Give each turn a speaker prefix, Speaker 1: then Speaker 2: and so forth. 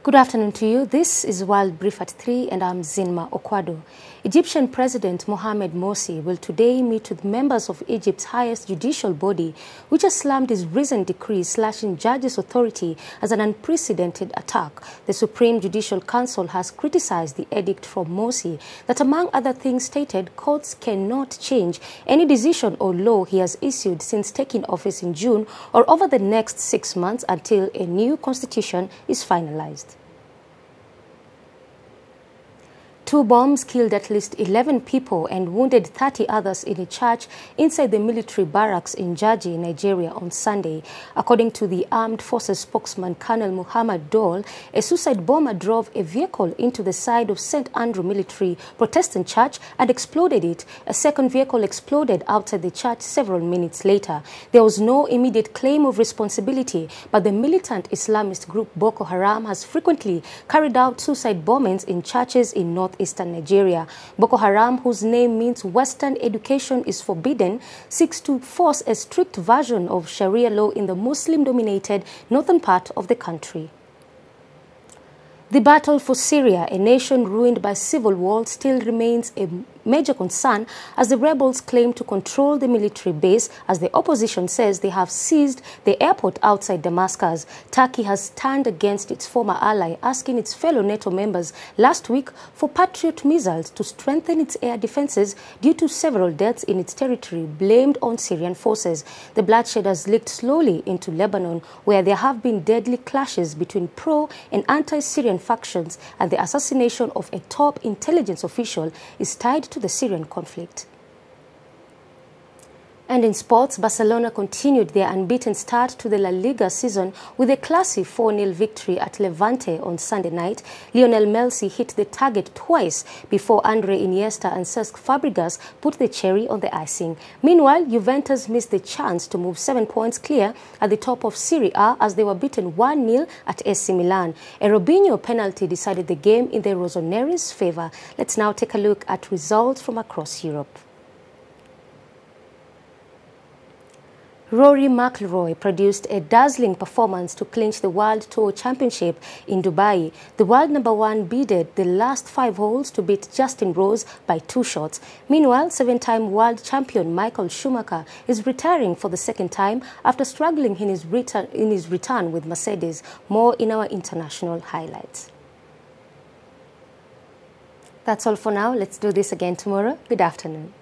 Speaker 1: Good afternoon to you. This is World Brief at 3 and I'm Zinma Okwado. Egyptian President Mohamed Morsi will today meet with members of Egypt's highest judicial body, which has slammed his recent decree slashing judges' authority as an unprecedented attack. The Supreme Judicial Council has criticized the edict from Morsi that, among other things, stated courts cannot change any decision or law he has issued since taking office in June or over the next 6 months until a new constitution is finalized. 2 bombs killed at least 11 people and wounded 30 others in a church inside the military barracks in Jaji, Nigeria on Sunday. According to the Armed Forces spokesman Colonel Muhammad Dole, a suicide bomber drove a vehicle into the side of St. Andrew Military Protestant Church and exploded it. A second vehicle exploded outside the church several minutes later. There was no immediate claim of responsibility, but the militant Islamist group Boko Haram has frequently carried out suicide bombings in churches in northeastern Nigeria. Boko Haram, whose name means Western education is forbidden, seeks to force a strict version of Sharia law in the Muslim-dominated northern part of the country. The battle for Syria, a nation ruined by civil war, still remains a major concern as the rebels claim to control the military base, as the opposition says they have seized the airport outside Damascus. Turkey has turned against its former ally, asking its fellow NATO members last week for Patriot missiles to strengthen its air defenses due to several deaths in its territory blamed on Syrian forces. The bloodshed has leaked slowly into Lebanon, where there have been deadly clashes between pro- and anti-Syrian factions, and the assassination of a top intelligence official is tied to the Syrian conflict. And in sports, Barcelona continued their unbeaten start to the La Liga season with a classy 4-0 victory at Levante on Sunday night. Lionel Messi hit the target twice before Andre Iniesta and Cesc Fabregas put the cherry on the icing. Meanwhile, Juventus missed the chance to move 7 points clear at the top of Serie A as they were beaten 1-0 at AC Milan. A Robinho penalty decided the game in the Rossoneri's favor. Let's now take a look at results from across Europe. Rory McIlroy produced a dazzling performance to clinch the World Tour Championship in Dubai. The world #1 bidded the last 5 holes to beat Justin Rose by 2 shots. Meanwhile, 7-time world champion Michael Schumacher is retiring for the second time after struggling in his return with Mercedes. More in our international highlights. That's all for now. Let's do this again tomorrow. Good afternoon.